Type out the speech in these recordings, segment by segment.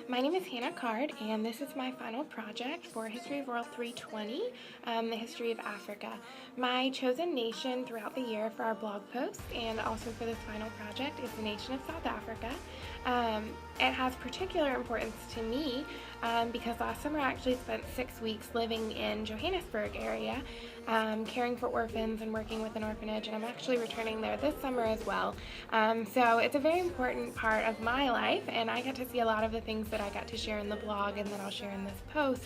My name is Hannah Card, and this is my final project for History of World 320, the history of Africa. My chosen nation throughout the year for our blog post and also for this final project is the nation of South Africa. It has particular importance to me because last summer I actually spent 6 weeks living in Johannesburg area, caring for orphans and working with an orphanage, and I'm actually returning there this summer as well. So it's a very important part of my life, and I get to see a lot of the things that I got to share in the blog and that I'll share in this post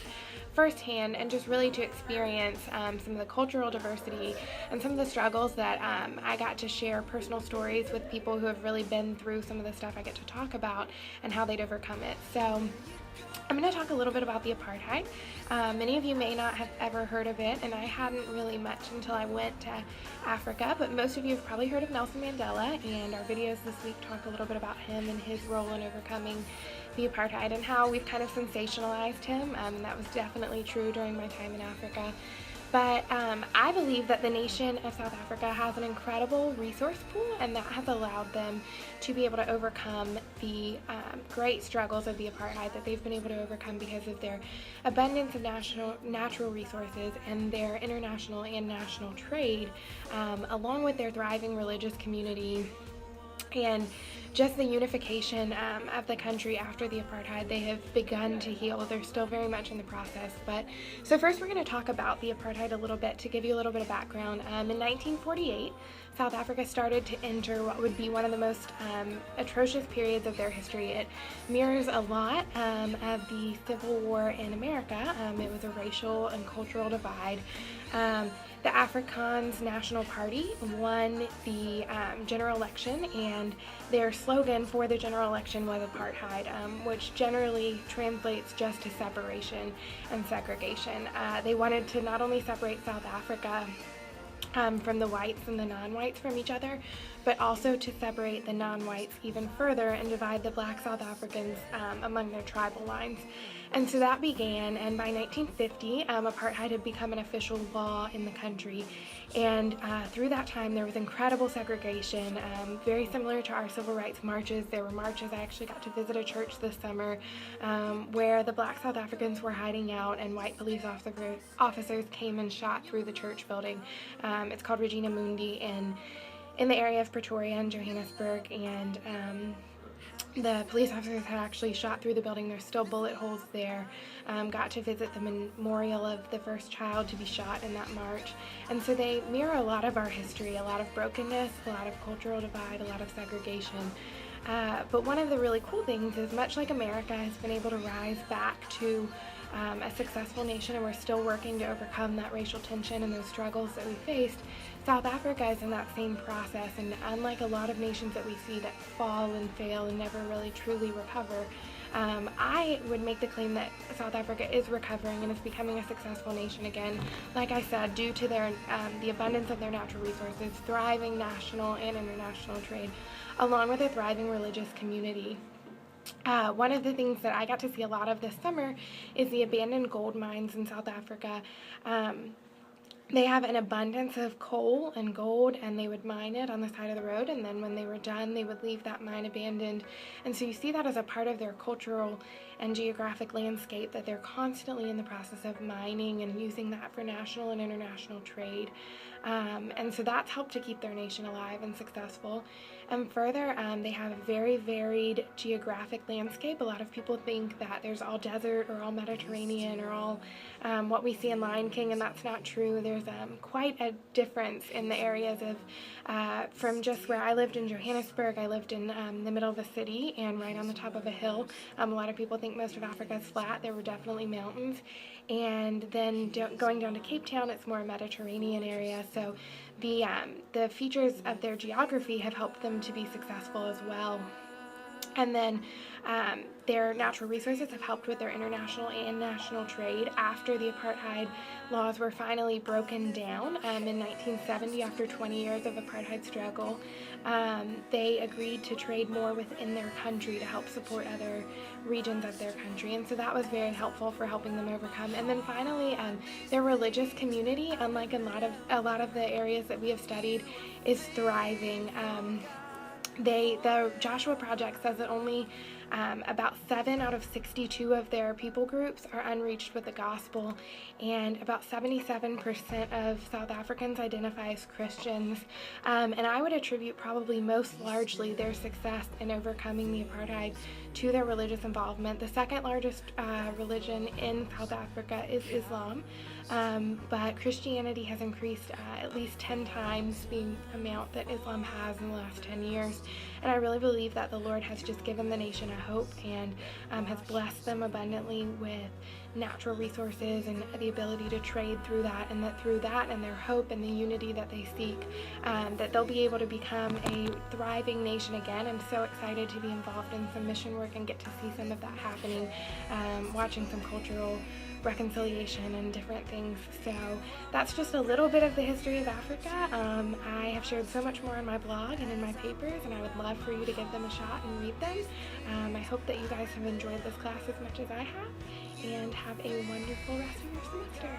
firsthand, and just really to experience some of the cultural diversity and some of the struggles that I got to share personal stories with people who have really been through some of the stuff I get to talk about and how they'd overcome it. So I'm going to talk a little bit about the apartheid. Many of you may not have ever heard of it, and I hadn't really much until I went to Africa, but most of you have probably heard of Nelson Mandela, and our videos this week talk a little bit about him and his role in overcoming the apartheid and how we've kind of sensationalized him, and that was definitely true during my time in Africa. But I believe that the nation of South Africa has an incredible resource pool, and that has allowed them to be able to overcome the great struggles of the apartheid that they've been able to overcome because of their abundance of natural resources and their international and national trade, along with their thriving religious community and just the unification of the country after the apartheid. They have begun to heal. They're still very much in the process. But so first we're going to talk about the apartheid a little bit to give you a little bit of background. In 1948, South Africa started to enter what would be one of the most atrocious periods of their history. It mirrors a lot of the Civil War in America. It was a racial and cultural divide. The Afrikaans National Party won the general election, and their slogan for the general election was apartheid, which generally translates just to separation and segregation. They wanted to not only separate South Africa from the whites and the non-whites from each other, but also to separate the non-whites even further and divide the black South Africans among their tribal lines. And so that began, and by 1950, apartheid had become an official law in the country. And through that time, there was incredible segregation, very similar to our civil rights marches. There were marches. I actually got to visit a church this summer where the black South Africans were hiding out, and white police officers came and shot through the church building. It's called Regina Mundi in the area of Pretoria and Johannesburg, and the police officers had actually shot through the building. There's still bullet holes there. Got to visit the memorial of the first child to be shot in that march. And so they mirror a lot of our history, a lot of brokenness, a lot of cultural divide, a lot of segregation. But one of the really cool things is, much like America has been able to rise back to a successful nation, and we're still working to overcome that racial tension and those struggles that we faced, South Africa is in that same process. And unlike a lot of nations that we see that fall and fail and never really truly recover, I would make the claim that South Africa is recovering and is becoming a successful nation again, like I said, due to their the abundance of their natural resources, thriving national and international trade, along with a thriving religious community. One of the things that I got to see a lot of this summer is the abandoned gold mines in South Africa. They have an abundance of coal and gold, and they would mine it on the side of the road, and then when they were done, they would leave that mine abandoned. And so you see that as a part of their cultural and geographic landscape, that they're constantly in the process of mining and using that for national and international trade. And so that's helped to keep their nation alive and successful. And further, they have a very varied geographic landscape. A lot of people think that there's all desert or all Mediterranean or all what we see in Lion King, and that's not true. There's quite a difference in the areas of, from just where I lived in Johannesburg. I lived in the middle of the city and right on the top of a hill. A lot of people think most of Africa is flat. There were definitely mountains. And then going down to Cape Town, it's more a Mediterranean area. So the features of their geography have helped them to be successful as well. And then their natural resources have helped with their international and national trade. After the apartheid laws were finally broken down in 1970, after 20 years of apartheid struggle, they agreed to trade more within their country to help support other regions of their country. And so that was very helpful for helping them overcome. And then finally, their religious community, unlike a lot of the areas that we have studied, is thriving. The Joshua Project says that only About 7 out of 62 of their people groups are unreached with the gospel, and about 77% of South Africans identify as Christians. And I would attribute probably most largely their success in overcoming the apartheid to their religious involvement. The second largest religion in South Africa is Islam, but Christianity has increased at least 10 times the amount that Islam has in the last 10 years. And I really believe that the Lord has just given the nation a hope and has blessed them abundantly with natural resources and the ability to trade through that, and that through that and their hope and the unity that they seek, that they'll be able to become a thriving nation again. I'm so excited to be involved in some mission work and get to see some of that happening, watching some cultural reconciliation and different things. So that's just a little bit of the history of Africa. I have shared so much more on my blog and in my papers, and I would love for you to give them a shot and read them. I hope that you guys have enjoyed this class as much as I have, and have a wonderful rest of your semester.